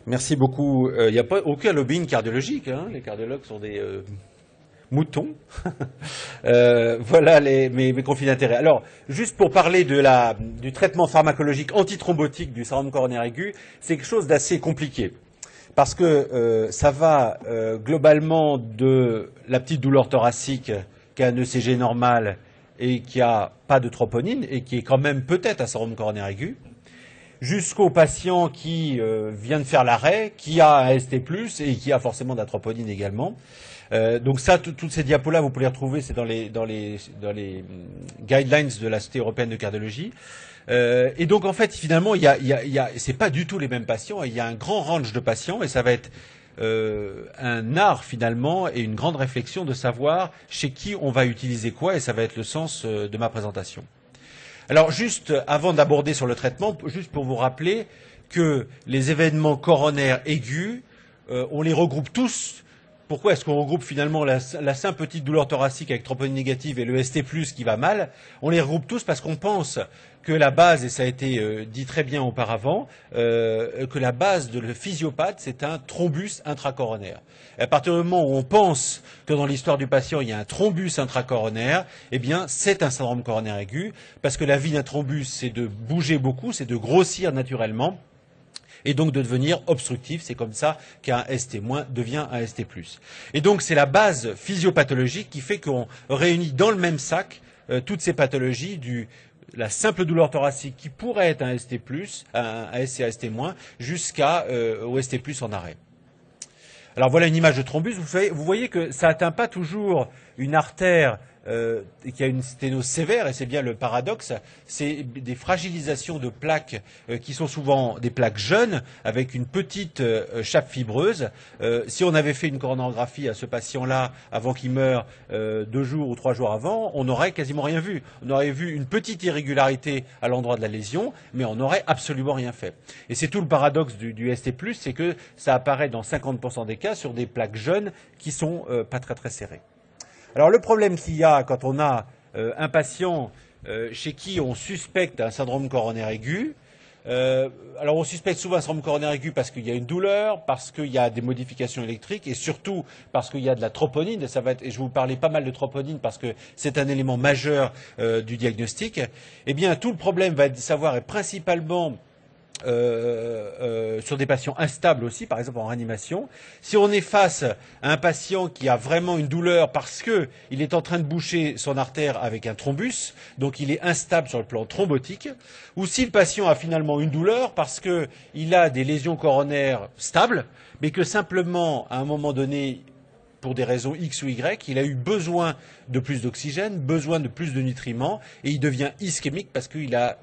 Merci beaucoup. Il n'y a pas aucun lobbying cardiologique, hein. Les cardiologues sont des moutons. Voilà mes conflits d'intérêts. Alors, juste pour parler du traitement pharmacologique antithrombotique du syndrome coronaire aigu, c'est quelque chose d'assez compliqué. Parce que ça va globalement de la petite douleur thoracique qui a un ECG normal et qui a pas de troponine et qui est quand même peut-être un syndrome coronaire aigu, jusqu'au patient qui vient de faire l'arrêt, qui a un ST+, et qui a forcément de la troponine également. Donc ça, toutes ces diapos-là, vous pouvez les retrouver, c'est dans les guidelines de la Société européenne de cardiologie. Et donc en fait, finalement, c'est pas du tout les mêmes patients. Il y a un grand range de patients, et ça va être un art finalement et une grande réflexion de savoir chez qui on va utiliser quoi, et ça va être le sens de ma présentation. Alors juste avant d'aborder sur le traitement, juste pour vous rappeler que les événements coronaires aigus, on les regroupe tous. Pourquoi est-ce qu'on regroupe finalement la simple petite douleur thoracique avec troponine négative et le ST+, qui va mal? On les regroupe tous parce qu'on pense que la base, et ça a été dit très bien auparavant, que la base de le physiopathe, c'est un thrombus intracoronaire. Et à partir du moment où on pense que dans l'histoire du patient, il y a un thrombus intracoronaire, eh bien, c'est un syndrome coronaire aigu, parce que la vie d'un thrombus, c'est de bouger beaucoup, c'est de grossir naturellement, et donc de devenir obstructif. C'est comme ça qu'un ST- devient un ST+. Et donc c'est la base physiopathologique qui fait qu'on réunit dans le même sac toutes ces pathologies la simple douleur thoracique qui pourrait être un ST+, un SC, ST-, jusqu'au ST+, en arrêt. Alors voilà une image de thrombus. Vous voyez que ça n'atteint pas toujours une artère qui a une sténose sévère, et c'est bien le paradoxe. C'est des fragilisations de plaques qui sont souvent des plaques jeunes avec une petite chape fibreuse. Si on avait fait une coronarographie à ce patient-là avant qu'il meure 2 jours ou 3 jours avant, on n'aurait quasiment rien vu. On aurait vu une petite irrégularité à l'endroit de la lésion, mais on n'aurait absolument rien fait. Et c'est tout le paradoxe du ST+, c'est que ça apparaît dans 50% des cas sur des plaques jeunes qui sont pas très très serrées. Alors le problème qu'il y a quand on a un patient chez qui on suspecte un syndrome coronaire aigu, alors on suspecte souvent un syndrome coronaire aigu parce qu'il y a une douleur, parce qu'il y a des modifications électriques et surtout parce qu'il y a de la troponine. Et je vais vous parler pas mal de troponine parce que c'est un élément majeur du diagnostic. Eh bien tout le problème va être de savoir est principalement sur des patients instables aussi, par exemple en réanimation. Si on est face à un patient qui a vraiment une douleur parce qu'il est en train de boucher son artère avec un thrombus, donc il est instable sur le plan thrombotique, ou si le patient a finalement une douleur parce qu'il a des lésions coronaires stables, mais que simplement, à un moment donné, pour des raisons X ou Y, il a eu besoin de plus d'oxygène, besoin de plus de nutriments, et il devient ischémique parce qu'il a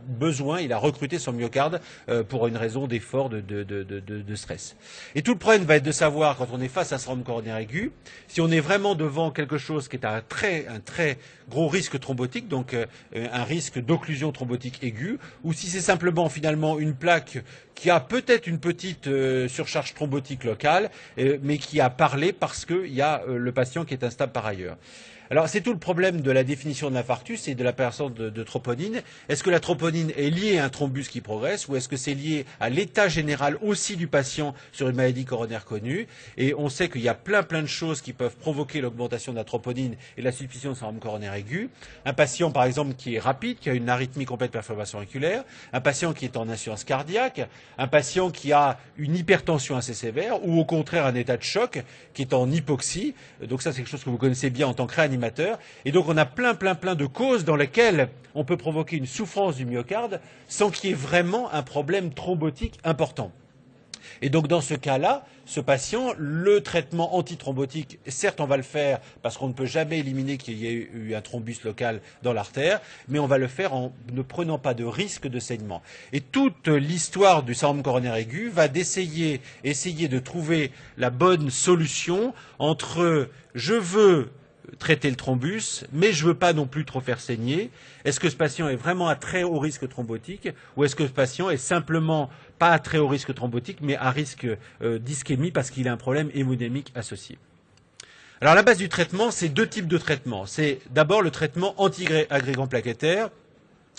recruté son myocarde pour une raison d'effort, de stress. Et tout le problème va être de savoir, quand on est face à un syndrome coronaire aigu, si on est vraiment devant quelque chose qui est un très gros risque thrombotique, donc un risque d'occlusion thrombotique aiguë, ou si c'est simplement finalement une plaque qui a peut-être une petite surcharge thrombotique locale, mais qui a parlé parce qu'il y a le patient qui est instable par ailleurs. Alors c'est tout le problème de la définition de l'infarctus et de la présence de troponine. Est-ce que la troponine est liée à un thrombus qui progresse ou est-ce que c'est lié à l'état général aussi du patient sur une maladie coronaire connue? Et on sait qu'il y a plein de choses qui peuvent provoquer l'augmentation de la troponine et la suspicion de syndrome coronaire aigu. Un patient par exemple qui est rapide, qui a une arythmie complète perforation auriculaire, un patient qui est en insuffisance cardiaque, un patient qui a une hypertension assez sévère ou au contraire un état de choc qui est en hypoxie. Donc ça c'est quelque chose que vous connaissez bien en tant que réanimateur. Et donc on a plein de causes dans lesquelles on peut provoquer une souffrance du myocarde sans qu'il y ait vraiment un problème thrombotique important. Et donc dans ce cas-là, ce patient, le traitement antithrombotique, certes on va le faire parce qu'on ne peut jamais éliminer qu'il y ait eu un thrombus local dans l'artère, mais on va le faire en ne prenant pas de risque de saignement. Et toute l'histoire du syndrome coronaire aigu va essayer de trouver la bonne solution entre je veux traiter le thrombus, mais je ne veux pas non plus trop faire saigner. Est-ce que ce patient est vraiment à très haut risque thrombotique ou est-ce que ce patient est simplement pas à très haut risque thrombotique, mais à risque d'ischémie parce qu'il a un problème hémodynamique associé? Alors la base du traitement, c'est 2 types de traitements. C'est d'abord le traitement anti-agrégant plaquettaire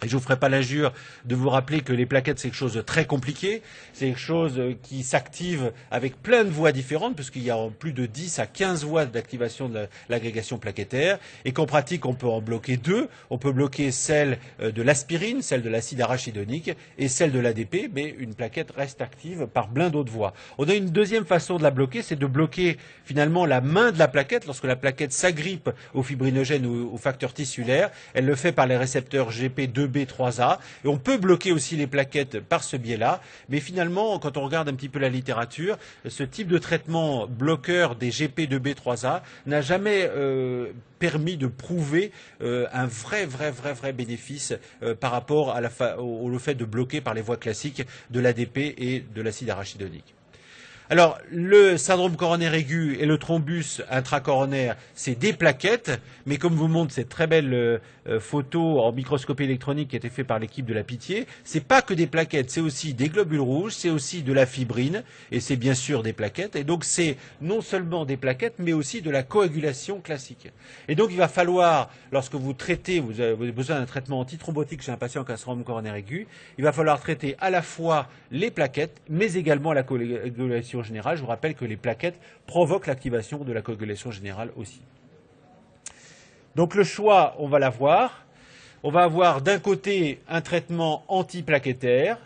Et je vous ferai pas l'injure de vous rappeler que les plaquettes, c'est quelque chose de très compliqué. C'est quelque chose qui s'active avec plein de voies différentes, puisqu'il y a plus de 10 à 15 voies d'activation de l'agrégation plaquettaire. Et qu'en pratique, on peut en bloquer deux. On peut bloquer celle de l'aspirine, celle de l'acide arachidonique et celle de l'ADP, mais une plaquette reste active par plein d'autres voies. On a une deuxième façon de la bloquer, c'est de bloquer finalement la main de la plaquette. Lorsque la plaquette s'agrippe aux fibrinogènes ou aux facteurs tissulaires, elle le fait par les récepteurs GP2B3A. Et on peut bloquer aussi les plaquettes par ce biais-là. Mais finalement, quand on regarde un petit peu la littérature, ce type de traitement bloqueur des GP2B3A n'a jamais permis de prouver un vrai bénéfice par rapport à au fait de bloquer par les voies classiques de l'ADP et de l'acide arachidonique. Alors, le syndrome coronaire aigu et le thrombus intracoronaire, c'est des plaquettes, mais comme vous montre cette très belle photo en microscopie électronique qui a été faite par l'équipe de la Pitié, c'est pas que des plaquettes, c'est aussi des globules rouges, c'est aussi de la fibrine, et c'est bien sûr des plaquettes, et donc c'est non seulement des plaquettes, mais aussi de la coagulation classique. Et donc il va falloir, lorsque vous traitez, vous avez besoin d'un traitement antithrombotique chez un patient qui a un syndrome coronaire aigu, il va falloir traiter à la fois les plaquettes, mais également la coagulation générale. Je vous rappelle que les plaquettes provoquent l'activation de la coagulation générale aussi. Donc le choix, on va l'avoir. On va avoir d'un côté un traitement antiplaquettaire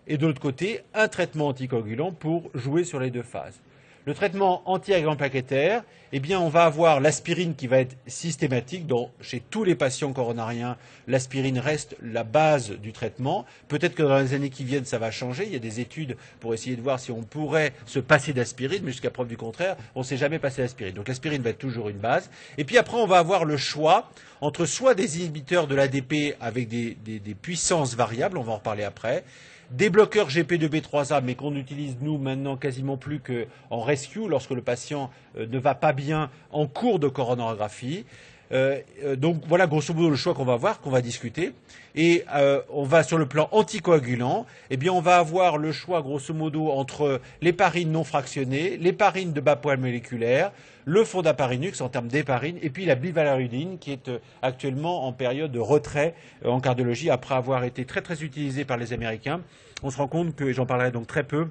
et de l'autre côté un traitement anticoagulant pour jouer sur les deux phases. Le traitement anti-agrégant plaquettaire, eh bien, on va avoir l'aspirine qui va être systématique. Chez tous les patients coronariens, l'aspirine reste la base du traitement. Peut-être que dans les années qui viennent, ça va changer. Il y a des études pour essayer de voir si on pourrait se passer d'aspirine, mais jusqu'à preuve du contraire, on ne s'est jamais passé d'aspirine. Donc l'aspirine va être toujours une base. Et puis après, on va avoir le choix entre soit des inhibiteurs de l'ADP avec des puissances variables, on va en reparler après, des bloqueurs GP2B3A, mais qu'on utilise nous maintenant quasiment plus qu'en rescue lorsque le patient ne va pas bien en cours de coronarographie. Donc voilà grosso modo le choix qu'on va avoir, qu'on va discuter. Et on va sur le plan anticoagulant, eh bien on va avoir le choix grosso modo entre l'héparine non fractionnée, l'héparine de bas poids moléculaire, le fondaparinux en termes d'héparine, et puis la bivalérudine qui est actuellement en période de retrait en cardiologie après avoir été très utilisée par les Américains. On se rend compte que, et j'en parlerai donc très peu,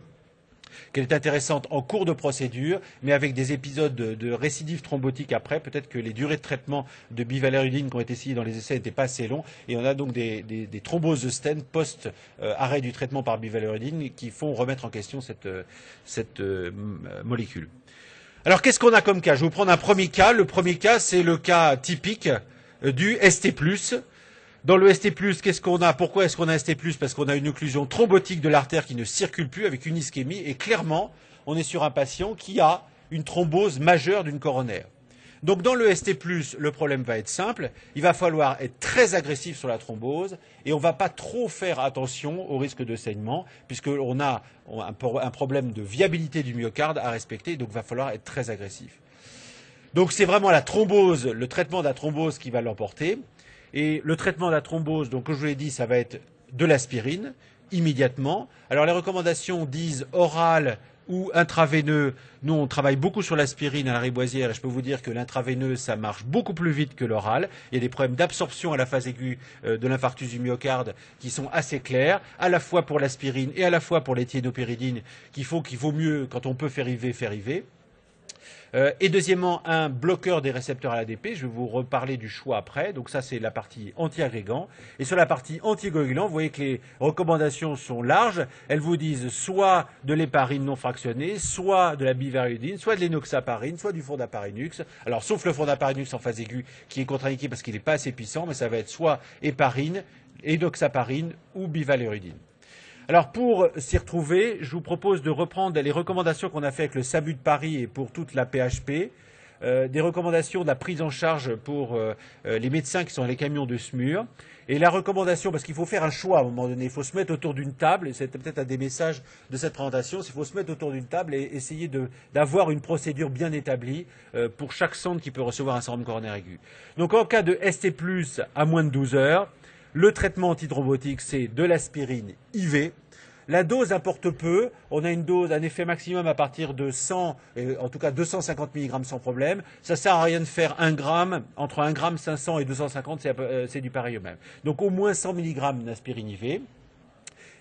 qu'elle est intéressante en cours de procédure, mais avec des épisodes de récidive thrombotique après. Peut-être que les durées de traitement de bivalérudine qui ont été essayées dans les essais n'étaient pas assez longs, et on a donc des thromboses de stent post-arrêt du traitement par bivalérudine qui font remettre en question cette molécule. Alors, qu'est-ce qu'on a comme cas? Je vais vous prendre un premier cas. Le premier cas, c'est le cas typique du ST+. Dans le ST+, qu'est-ce qu'on a? Pourquoi est-ce qu'on a un ST+? Parce qu'on a une occlusion thrombotique de l'artère qui ne circule plus avec une ischémie. Et clairement, on est sur un patient qui a une thrombose majeure d'une coronaire. Donc dans le ST+, le problème va être simple. Il va falloir être très agressif sur la thrombose et on ne va pas trop faire attention au risque de saignement puisqu'on a un problème de viabilité du myocarde à respecter. Donc il va falloir être très agressif. Donc c'est vraiment la thrombose, le traitement de la thrombose qui va l'emporter. Et le traitement de la thrombose, donc comme je vous l'ai dit, ça va être de l'aspirine immédiatement. Alors les recommandations disent orale ou intraveineux. Nous, on travaille beaucoup sur l'aspirine à la Riboisière et je peux vous dire que l'intraveineux, ça marche beaucoup plus vite que l'oral. Il y a des problèmes d'absorption à la phase aiguë de l'infarctus du myocarde qui sont assez clairs, à la fois pour l'aspirine et à la fois pour l'éthiénopyridine, qu'il vaut mieux, quand on peut faire IV. Et deuxièmement, un bloqueur des récepteurs à l'ADP. Je vais vous reparler du choix après. Donc ça, c'est la partie anti-agrégant. Et sur la partie anticoagulant, vous voyez que les recommandations sont larges. Elles vous disent soit de l'héparine non fractionnée, soit de la bivalérudine, soit de l'enoxaparine, soit du fondaparinux. Alors, sauf le fondaparinux en phase aiguë, qui est contre-indiqué parce qu'il n'est pas assez puissant, mais ça va être soit héparine, enoxaparine ou bivalérudine. Alors pour s'y retrouver, je vous propose de reprendre les recommandations qu'on a fait avec le SAMU de Paris et pour toute la PHP, des recommandations de la prise en charge pour les médecins qui sont dans les camions de SMUR, et la recommandation, parce qu'il faut faire un choix à un moment donné, il faut se mettre autour d'une table, et c'est peut-être un des messages de cette présentation, il faut se mettre autour d'une table et essayer d'avoir une procédure bien établie pour chaque centre qui peut recevoir un syndrome coronaire aigu. Donc en cas de ST+, à moins de 12 heures, le traitement antithrombotique, c'est de l'aspirine IV. La dose importe peu. On a une dose, un effet maximum à partir de 100, en tout cas 250 mg sans problème. Ça sert à rien de faire 1 gramme. Entre 1 gramme 500 et 250, c'est du pareil au même. Donc au moins 100 mg d'aspirine IV.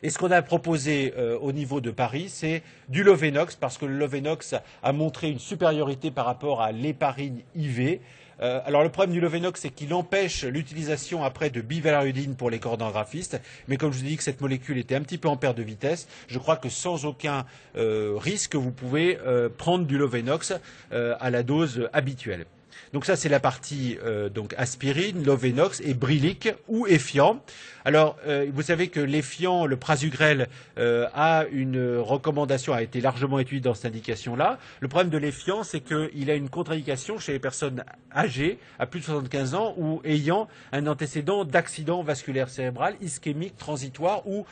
Et ce qu'on a proposé au niveau de Paris, c'est du Lovenox, parce que le Lovenox a montré une supériorité par rapport à l'héparine IV. Alors le problème du Lovenox, c'est qu'il empêche l'utilisation après de bivalériodine pour les cordographistes. Mais comme je vous ai dit que cette molécule était un petit peu en perte de vitesse, je crois que sans aucun risque, vous pouvez prendre du Lovenox à la dose habituelle. Donc ça, c'est la partie donc aspirine, Lovenox et Brilique ou Effiant. Alors, vous savez que l'Effiant, le Prasugrel, a une recommandation, a été largement étudiée dans cette indication-là. Le problème de l'Effiant, c'est qu'il a une contre-indication chez les personnes âgées, à plus de 75 ans, ou ayant un antécédent d'accident vasculaire cérébral, ischémique, transitoire ou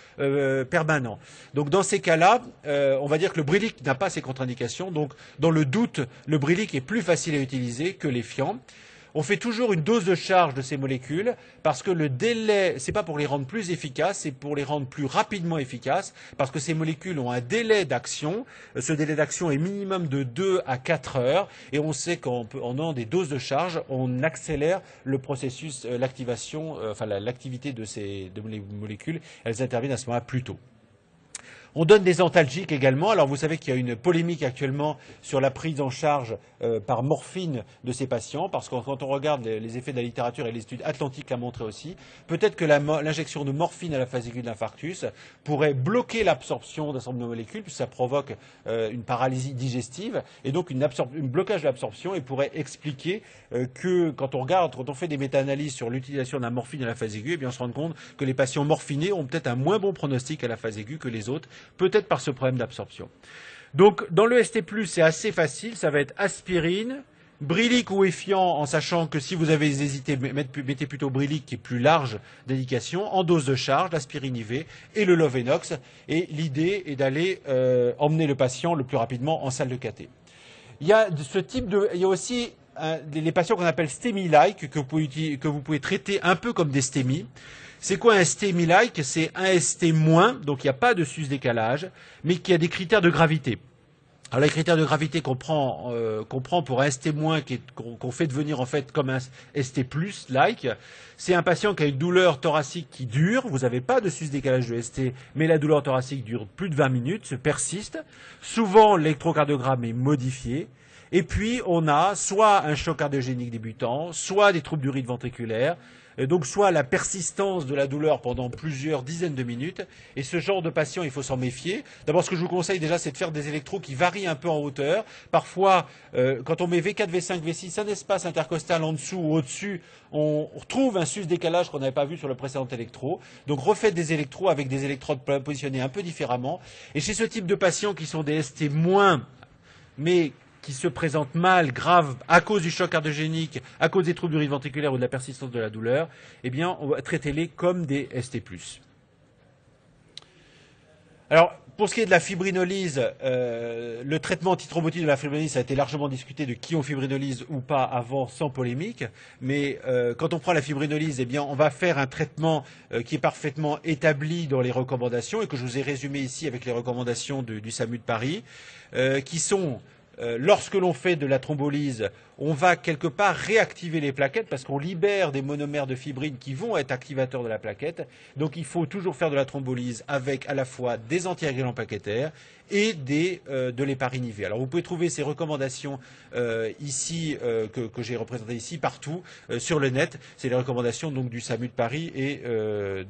permanent. Donc, dans ces cas-là, on va dire que le Brilique n'a pas ces contre-indications. Donc, dans le doute, le Brilique est plus facile à utiliser que l'Effiant. On fait toujours une dose de charge de ces molécules parce que le délai, c'est pas pour les rendre plus efficaces, c'est pour les rendre plus rapidement efficaces parce que ces molécules ont un délai d'action. Ce délai d'action est minimum de 2 à 4 heures et on sait qu'en ayant des doses de charge, on accélère le processus, l'activation, l'activité de ces molécules. Elles interviennent à ce moment-là plus tôt. On donne des antalgiques également. Alors vous savez qu'il y a une polémique actuellement sur la prise en charge par morphine de ces patients, parce que quand on regarde les effets de la littérature et l'étude atlantique l'a montré aussi, peut-être que l'injection de morphine à la phase aiguë de l'infarctus pourrait bloquer l'absorption d'un certain nombre de molécules, puisque ça provoque une paralysie digestive, et donc un blocage de l'absorption, et pourrait expliquer que quand on fait des méta-analyses sur l'utilisation de la morphine à la phase aiguë, eh bien on se rend compte que les patients morphinés ont peut-être un moins bon pronostic à la phase aiguë que les autres, peut-être par ce problème d'absorption. Donc, dans le ST+, c'est assez facile, ça va être aspirine, Brilique ou Effiant, en sachant que si vous avez hésité, mettez plutôt Brilique qui est plus large d'indication, en dose de charge, l'aspirine IV et le Lovenox. Et l'idée est d'aller emmener le patient le plus rapidement en salle de cathé. Il y a aussi les patients qu'on appelle STEMI-like, que vous pouvez traiter un peu comme des STEMI. C'est quoi un STEMI-like? C'est un ST-, donc il n'y a pas de sus-décalage, mais qui a des critères de gravité. Alors les critères de gravité qu'on prend pour un ST- qu'on fait devenir en fait comme un ST+, like, c'est un patient qui a une douleur thoracique qui dure, vous n'avez pas de sus-décalage de ST, mais la douleur thoracique dure plus de 20 minutes, se persiste. Souvent l'électrocardiogramme est modifié. Et puis on a soit un choc cardiogénique débutant, soit des troubles du rythme ventriculaire, et donc soit la persistance de la douleur pendant plusieurs dizaines de minutes. Et ce genre de patient, il faut s'en méfier. D'abord, ce que je vous conseille déjà, c'est de faire des électros qui varient un peu en hauteur. Parfois, quand on met V4, V5, V6, un espace intercostal en dessous ou au-dessus, on retrouve un sus-décalage qu'on n'avait pas vu sur le précédent électro. Donc refaites des électros avec des électrodes positionnés un peu différemment. Et chez ce type de patients qui sont des ST-, mais qui se présentent mal, graves, à cause du choc cardiogénique, à cause des troubles du rythme ventriculaire ou de la persistance de la douleur, eh bien, on va traiter-les comme des ST+. Alors, pour ce qui est de la fibrinolyse, le traitement antithrombotique de la fibrinolyse a été largement discuté de qui on fibrinolyse ou pas avant, sans polémique. Mais quand on prend la fibrinolyse, eh bien, on va faire un traitement qui est parfaitement établi dans les recommandations et que je vous ai résumé ici avec les recommandations du SAMU de Paris, qui sont lorsque l'on fait de la thrombolyse, on va quelque part réactiver les plaquettes parce qu'on libère des monomères de fibrine qui vont être activateurs de la plaquette. Donc il faut toujours faire de la thrombolyse avec à la fois des antiagrégants plaquettaires et de l'héparine IV. Alors vous pouvez trouver ces recommandations ici, que j'ai représentées ici, partout sur le net. C'est les recommandations donc du SAMU de Paris et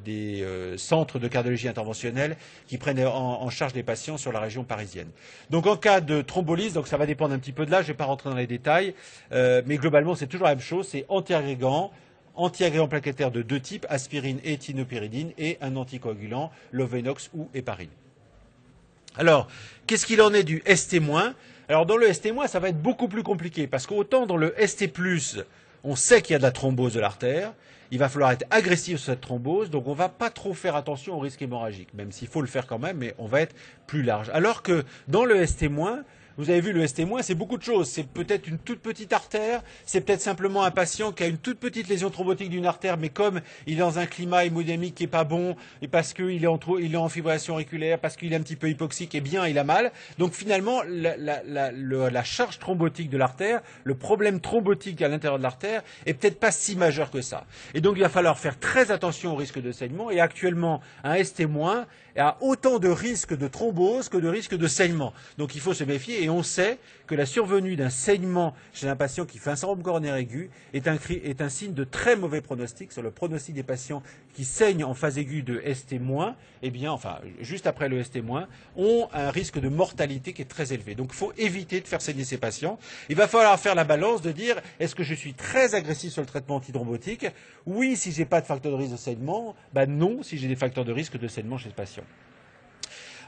des centres de cardiologie interventionnelle qui prennent en charge les patients sur la région parisienne. Donc en cas de thrombolyse, donc ça va dépendre un petit peu de là, je ne vais pas rentrer dans les détails, mais globalement c'est toujours la même chose, c'est antiagrégant plaquettaire de deux types, aspirine et thinopyridine, et un anticoagulant, Lovenox ou héparine. Alors, qu'est-ce qu'il en est du ST-? Alors dans le ST-, ça va être beaucoup plus compliqué, parce qu'autant dans le ST+, on sait qu'il y a de la thrombose de l'artère, il va falloir être agressif sur cette thrombose, donc on ne va pas trop faire attention au risque hémorragique, même s'il faut le faire quand même, mais on va être plus large. Alors que dans le ST-, Vous avez vu, le ST-, c'est beaucoup de choses. C'est peut-être une toute petite artère, c'est peut-être simplement un patient qui a une toute petite lésion thrombotique d'une artère, mais comme il est dans un climat hémodynamique qui est pas bon, et parce qu'il est en fibrillation auriculaire, parce qu'il est un petit peu hypoxique, eh bien, il a mal. Donc finalement, la charge thrombotique de l'artère, le problème thrombotique à l'intérieur de l'artère, est peut-être pas si majeur que ça. Et donc il va falloir faire très attention au risque de saignement, et actuellement, un ST- a autant de risques de thrombose que de risques de saignement. Donc il faut se méfier, et on sait que la survenue d'un saignement chez un patient qui fait un syndrome coronaire aigu est un signe de très mauvais pronostic sur le pronostic des patients qui saignent en phase aiguë de ST-, eh bien, enfin, juste après le ST-, ont un risque de mortalité qui est très élevé. Donc il faut éviter de faire saigner ces patients. Il va falloir faire la balance de dire, est-ce que je suis très agressif sur le traitement antithrombotique? Oui, si j'ai pas de facteur de risque de saignement, non, si j'ai des facteurs de risque de saignement chez ce patient.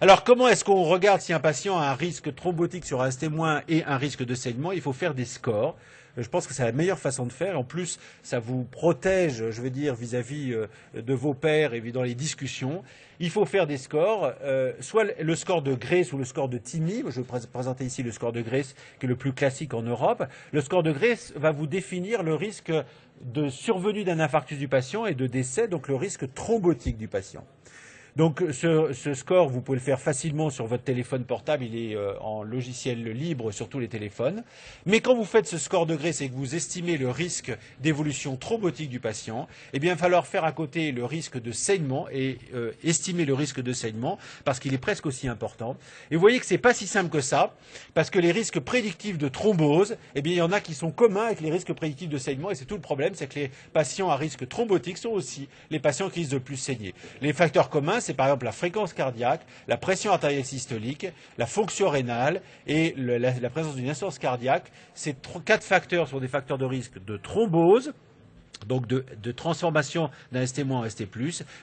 Alors, comment est-ce qu'on regarde si un patient a un risque thrombotique sur un ST- et un risque de saignement? Il faut faire des scores. Je pense que c'est la meilleure façon de faire. En plus, ça vous protège, je veux dire, vis-à-vis de vos pairs et dans les discussions. Il faut faire des scores, soit le score de Grace ou le score de TIMI. Je vais présenter ici le score de Grace, qui est le plus classique en Europe. Le score de Grace va vous définir le risque de survenue d'un infarctus du patient et de décès, donc le risque thrombotique du patient. Donc ce score, vous pouvez le faire facilement sur votre téléphone portable, il est en logiciel libre sur tous les téléphones. Mais quand vous faites ce score de Grace et que vous estimez le risque d'évolution thrombotique du patient, eh bien il va falloir faire à côté le risque de saignement et estimer le risque de saignement parce qu'il est presque aussi important. Et vous voyez que c'est pas si simple que ça, parce que les risques prédictifs de thrombose, eh bien il y en a qui sont communs avec les risques prédictifs de saignement, et c'est tout le problème, c'est que les patients à risque thrombotique sont aussi les patients qui risquent de plus saigner. Les facteurs communs, c'est par exemple la fréquence cardiaque, la pression artérielle systolique, la fonction rénale et la présence d'une insuffisance cardiaque. Ces 4 facteurs sont des facteurs de risque de thrombose, donc de transformation d'un ST- en ST+,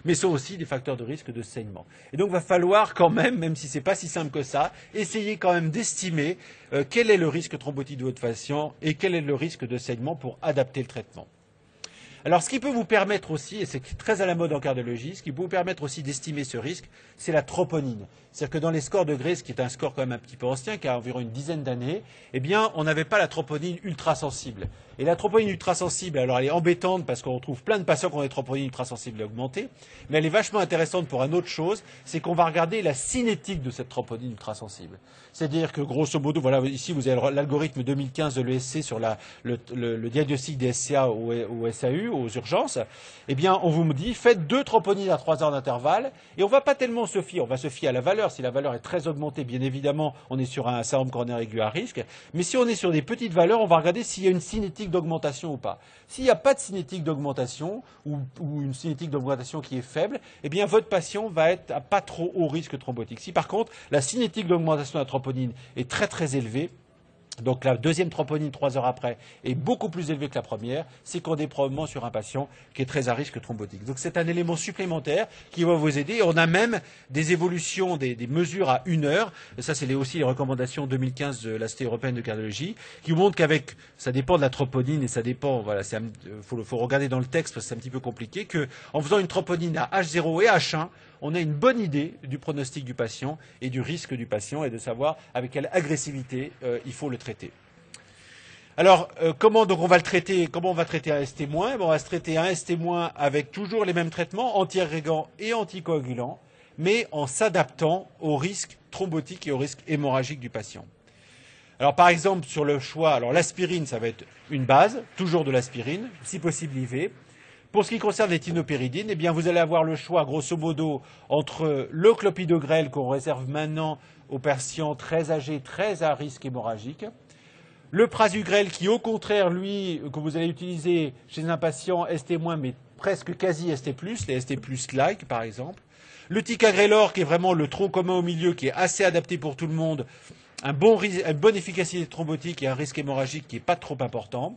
mais sont aussi des facteurs de risque de saignement. Et donc il va falloir quand même si c'est pas si simple que ça, essayer quand même d'estimer quel est le risque thrombotique de votre patient et quel est le risque de saignement pour adapter le traitement. Alors, ce qui peut vous permettre aussi, et c'est très à la mode en cardiologie, ce qui peut vous permettre aussi d'estimer ce risque, c'est la troponine. C'est-à-dire que dans les scores de Grace, qui est un score quand même un petit peu ancien, qui a environ une dizaine d'années, eh bien, on n'avait pas la troponine ultrasensible. Et la troponine ultrasensible, alors elle est embêtante parce qu'on trouve plein de patients qui ont des troponines ultrasensibles augmentées, mais elle est vachement intéressante pour une autre chose, c'est qu'on va regarder la cinétique de cette troponine ultrasensible. C'est-à-dire que, grosso modo, voilà, ici vous avez l'algorithme 2015 de l'ESC sur le diagnostic des SCA au SAU, aux urgences. Eh bien, on vous dit, faites 2 troponines à 3 heures d'intervalle, et on ne va pas tellement se fier, on va se fier à la valeur. Si la valeur est très augmentée, bien évidemment, on est sur un syndrome coronaire aigu à risque. Mais si on est sur des petites valeurs, on va regarder s'il y a une cinétique d'augmentation ou pas. S'il n'y a pas de cinétique d'augmentation, ou une cinétique d'augmentation qui est faible, eh bien, votre patient va être à pas trop haut risque thrombotique. Si par contre, la cinétique d'augmentation de la troponine est très très élevée, donc la deuxième troponine 3 heures après est beaucoup plus élevée que la première, c'est qu'on est probablement sur un patient qui est très à risque thrombotique. Donc c'est un élément supplémentaire qui va vous aider. On a même des évolutions, des mesures à 1 heure, et ça c'est aussi les recommandations 2015 de la Société européenne de cardiologie, qui montrent qu'avec, ça dépend de la troponine et ça dépend, voilà, faut regarder dans le texte parce que c'est un petit peu compliqué, qu'en faisant une troponine à H0 et H1, on a une bonne idée du pronostic du patient et du risque du patient et de savoir avec quelle agressivité il faut le traiter. Alors, comment donc on va le traiter? Comment on va traiter un ST-? On va se traiter un ST- avec toujours les mêmes traitements, anti-agrégants et anticoagulants, mais en s'adaptant au risque thrombotique et au risque hémorragique du patient. Alors, par exemple, sur le choix, alors l'aspirine, ça va être une base, toujours de l'aspirine, si possible IV. Pour ce qui concerne les thinopyridines, eh bien, vous allez avoir le choix, grosso modo, entre le clopidogrel qu'on réserve maintenant aux patients très âgés, très à risque hémorragique, le prasugrel qui, au contraire, lui, que vous allez utiliser chez un patient ST-, mais presque quasi ST+, les ST+-like, par exemple, le ticagrelor qui est vraiment le tronc commun au milieu, qui est assez adapté pour tout le monde, une bonne efficacité thrombotique et un risque hémorragique qui n'est pas trop important.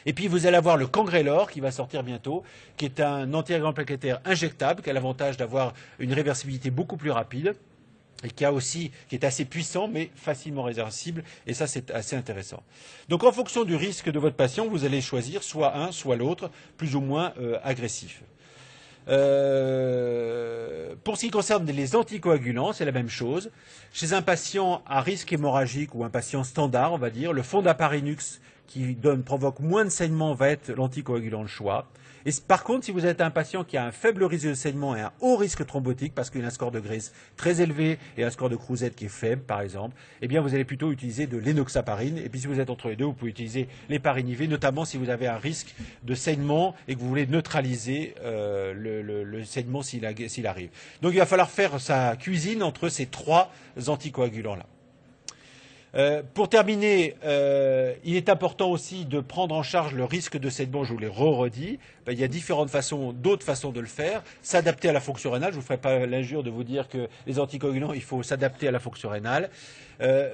Et puis vous allez avoir le cangrelor qui va sortir bientôt, qui est un antiagrégant plaquettaire injectable, qui a l'avantage d'avoir une réversibilité beaucoup plus rapide, et qui est assez puissant, mais facilement réversible, et ça c'est assez intéressant. Donc en fonction du risque de votre patient, vous allez choisir soit un, soit l'autre, plus ou moins agressif. Pour ce qui concerne les anticoagulants, c'est la même chose. Chez un patient à risque hémorragique ou un patient standard, on va dire, le fondaparinux qui provoque moins de saignement va être l'anticoagulant de choix. Et par contre, si vous êtes un patient qui a un faible risque de saignement et un haut risque thrombotique, parce qu'il a un score de Grace très élevé et un score de Crouzet qui est faible, par exemple, eh bien, vous allez plutôt utiliser de l'énoxaparine. Et puis, si vous êtes entre les deux, vous pouvez utiliser l'héparinivir, notamment si vous avez un risque de saignement et que vous voulez neutraliser le saignement s'il arrive. Donc, il va falloir faire sa cuisine entre ces trois anticoagulants-là. Pour terminer, il est important aussi de prendre en charge le risque de saignement, je vous l'ai redit. Il y a d'autres façons de le faire. S'adapter à la fonction rénale, je ne vous ferai pas l'injure de vous dire que les anticoagulants, il faut s'adapter à la fonction rénale.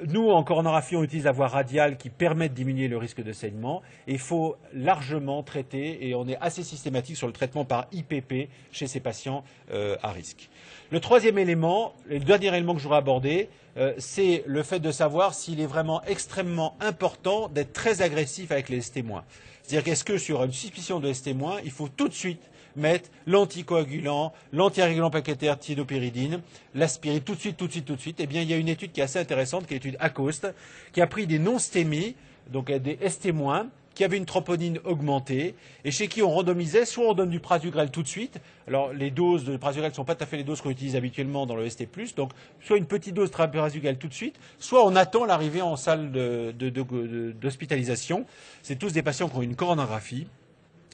Nous, en coronographie, on utilise la voie radiale qui permet de diminuer le risque de saignement. Et il faut largement traiter, et on est assez systématique sur le traitement par IPP chez ces patients à risque. Le troisième élément, et le dernier élément que je voudrais aborder, c'est le fait de savoir s'il est vraiment extrêmement important d'être très agressif avec les ST-. C'est-à-dire qu'est-ce que sur une suspicion de ST-, il faut tout de suite mettre l'anticoagulant, l'anticoagulant plaquettaire thiénopyridine, l'aspirine, tout de suite. Eh bien, il y a une étude qui est assez intéressante, qui est l'étude ACOST, qui a pris des non-STEMI, donc des ST-, qui avaient une troponine augmentée et chez qui on randomisait, soit on donne du prasugrel tout de suite. Alors les doses de prasugrel ne sont pas tout à fait les doses qu'on utilise habituellement dans le ST+, donc soit une petite dose de prasugrel tout de suite, soit on attend l'arrivée en salle d'hospitalisation. C'est tous des patients qui ont une coronographie.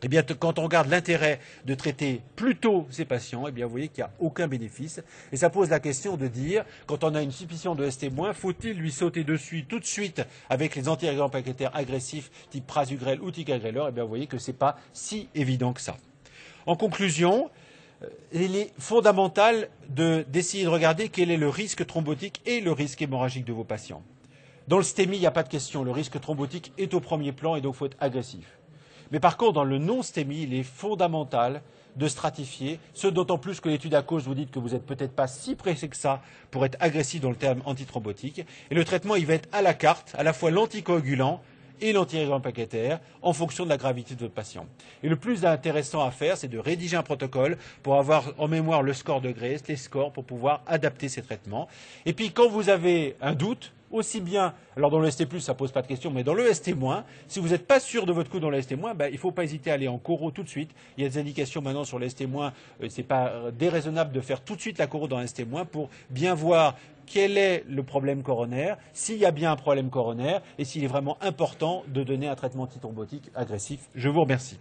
Eh bien, quand on regarde l'intérêt de traiter plus tôt ces patients, eh bien, vous voyez qu'il n'y a aucun bénéfice. Et ça pose la question de dire, quand on a une suspicion de ST-, faut-il lui sauter dessus tout de suite avec les anticoagulants plaquettaires agressifs type prasugrel ou ticagrelor? Eh bien, vous voyez que ce n'est pas si évident que ça. En conclusion, il est fondamental d'essayer de regarder quel est le risque thrombotique et le risque hémorragique de vos patients. Dans le STEMI, il n'y a pas de question. Le risque thrombotique est au premier plan et donc il faut être agressif. Mais par contre, dans le non-STEMI, il est fondamental de stratifier, ce d'autant plus que l'étude ACOS vous dit que vous n'êtes peut-être pas si pressé que ça pour être agressif dans le terme antithrombotique. Et le traitement, il va être à la carte, à la fois l'anticoagulant et l'anticoagulant plaquettaire, en fonction de la gravité de votre patient. Et le plus intéressant à faire, c'est de rédiger un protocole pour avoir en mémoire le score de Grace, les scores, pour pouvoir adapter ces traitements. Et puis, quand vous avez un doute, aussi bien, alors dans le ST+, ça pose pas de question, mais dans le ST-, si vous n'êtes pas sûr de votre coup dans le ST-, il ne faut pas hésiter à aller en choro tout de suite. Il y a des indications maintenant sur le ST-, c'est pas déraisonnable de faire tout de suite la choro dans le ST- pour bien voir quel est le problème coronaire, s'il y a bien un problème coronaire et s'il est vraiment important de donner un traitement antithrombotique agressif. Je vous remercie.